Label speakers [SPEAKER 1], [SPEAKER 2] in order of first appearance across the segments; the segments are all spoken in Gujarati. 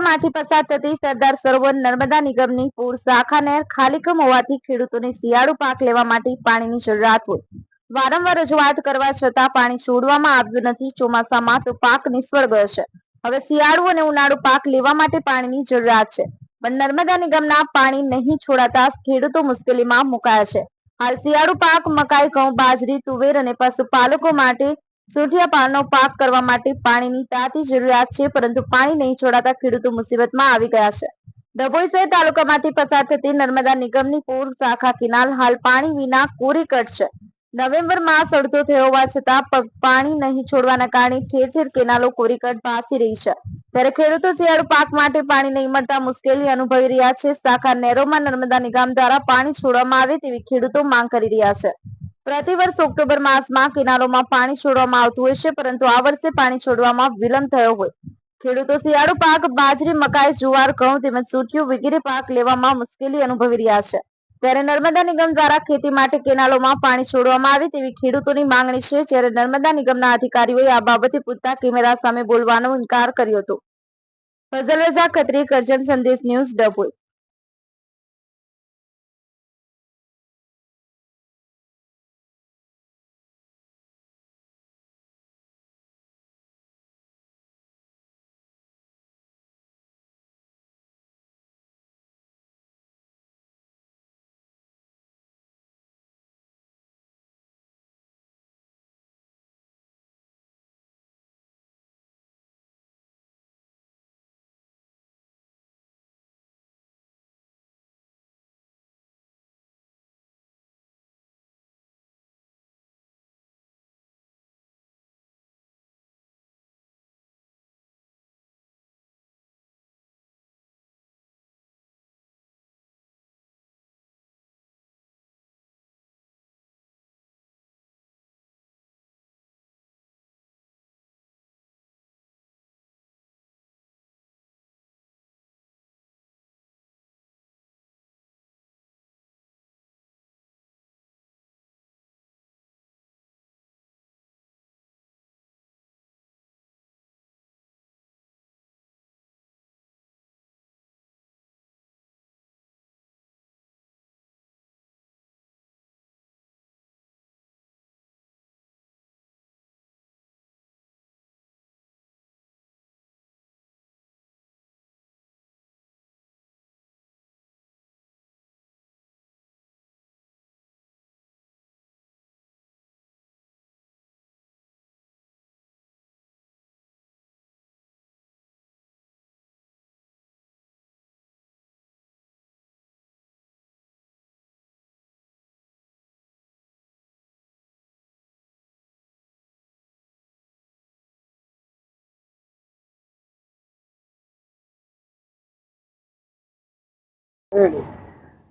[SPEAKER 1] તાલુકામાંથી પસાર થતી સરદાર સરોવર નર્મદા નિગમની પૂર શાખા નહેર ખાલીકમ હોવાથી ખેડૂતોને શિયાળુ પાક લેવા માટે પાણીની જરૂરિયાત હોય. વારંવાર રજૂઆત કરવા છતાં પાણી છોડવામાં આવ્યું નથી. ચોમાસામાં તો પાક નિષ્ફળ ગયો છે. હવે શિયાળુ અને ઉનાળુ પાક લેવા માટે પાણીની જરૂરિયાત છે, પણ નર્મદા નિગમના પાણી નહીં છોડાતા ખેડૂતો મુશ્કેલીમાં મુકાયા છે. હાલ શિયાળુ પાક મકાઈ, ઘઉં, બાજરી, તુવેર અને પશુપાલકો માટે સોઠિયા પાનનો પાક કરવા માટે પાણીની તાતી જરૂરિયાત છે, પરંતુ પાણી નહીં છોડાતા ખેડૂતો મુસીબતમાં આવી ગયા છે. ડભોઈ શહેર તાલુકામાંથી પસાર થતી નર્મદા નિગમની પૂર શાખા કેનાલ હાલ પાણી વિના કોરી કટ છે. નવેમ્બર માસ અડધો થયો હોવા છતાં પાણી નહીં છોડવાના કારણે ઠેર ઠેર કેનાલો કોરી કટ ભાસી રહી છે. ત્યારે ખેડૂતો શિયાળુ પાક માટે પાણી નહીં મળતા મુશ્કેલી અનુભવી રહ્યા છે. શાખા નહેરોમાં નર્મદા નિગમ દ્વારા પાણી છોડવામાં આવે તેવી ખેડૂતો માંગ કરી રહ્યા છે. પ્રતિવર્ષ ઓક્ટોબર માસમાં કેનાલોમાં પાણી છોડવામાં આવતું હોય છે, પરંતુ આ વર્ષે પાણી છોડવામાં વિલંબ થયો હોય. ખેડૂતો શિયાળુ પાક બાજરી, મકાઈ, જુવાર, ઘઉં તેમજ સૂટીયું વગેરે પાક લેવામાં મુશ્કેલી અનુભવી રહ્યા છે. ત્યારે નર્મદા નિગમ દ્વારા ખેતી માટે કેનાલોમાં પાણી છોડવામાં આવે તેવી ખેડૂતોની માંગણી છે. જ્યારે નર્મદા નિગમના અધિકારીઓએ આ બાબતે પૂછતા કેમેરા સામે બોલવાનો ઇનકાર કર્યો હતો. ફઝલ રઝા ખત્રી, કરજણ સંદેશ ન્યૂઝ, ડભોઈ.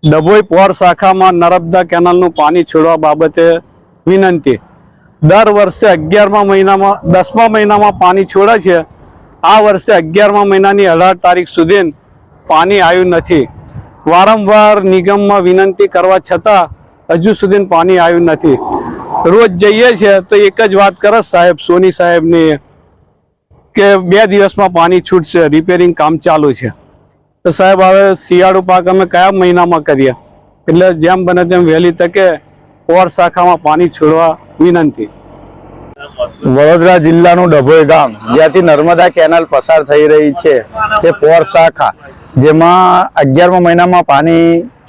[SPEAKER 2] ડભોઈ પોર શાખામાં નર્મદા કેનાલનું પાણી છોડવા બાબતે વિનંતી. દર વર્ષે 11મા મહિનામાં 10મા મહિનામાં પાણી છોડે છે. આ વર્ષે 11મા મહિનાની 18 તારીખ સુધી પાણી આવ્યું નથી. વારંવાર નિગમમાં વિનંતી કરવા છતાં હજુ સુધી પાણી આવ્યું નથી. રોજ જઈએ છીએ તો એક જ વાત કરે સાહેબ, સોની સાહેબની, કે 2 દિવસમાં પાણી છૂટશે, રિપેરિંગ કામ ચાલુ છે. તો સાહેબ હવે શિયાળુ પાક અમે કયા મહિનામાં કરીએ? એટલે જેમ બને તેમ વહેલી તકે પોર શાખામાં પાણી છોડવા વિનંતી.
[SPEAKER 3] વડોદરા જિલ્લાનું ડભોઈ ગામ, જ્યાંથી નર્મદા કેનાલ પસાર થઈ રહી છે, તે પોર શાખા, જેમાં 11મા મહિનામાં પાણી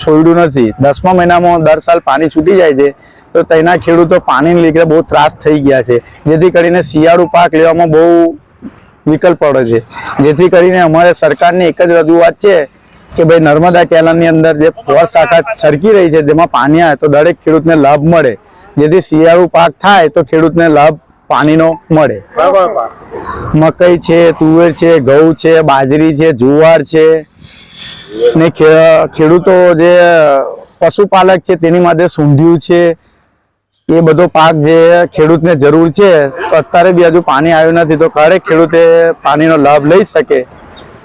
[SPEAKER 3] છોડ્યું નથી. 10મા મહિનામાં દર સાલ પાણી છૂટી જાય છે. તો તેના ખેડૂતો પાણીને લીધે બહુ ત્રાસ થઈ ગયા છે, જેથી કરીને શિયાળુ પાક લેવામાં બહુ વિકલ્પ પડે છે. જેથી કરીને અમારે સરકારની એક જ રજૂઆત છે કે ભાઈ નર્મદા કેનાલની અંદર જે પોર શાખા સરકી રહી છે, જેમાં પાણી આવે તો દરેક ખેડૂતને લાભ મળે, જેથી શિયાળુ પાક થાય તો ખેડૂતને લાભ પાણીનો મળે. મકાઈ છે, તુવેર છે, ઘઉં છે, બાજરી છે, જુવાર છે, ને ખેડૂતો જે પશુપાલક છે તેની માટે સૂંઢિયું છે, એ બધો પાક જે ખેડૂતને જરૂર છે. તો અત્યારે બી હજુ પાણી આવ્યું નથી, તો ખરેખર ખેડૂતે પાણીનો લાભ લઈ શકે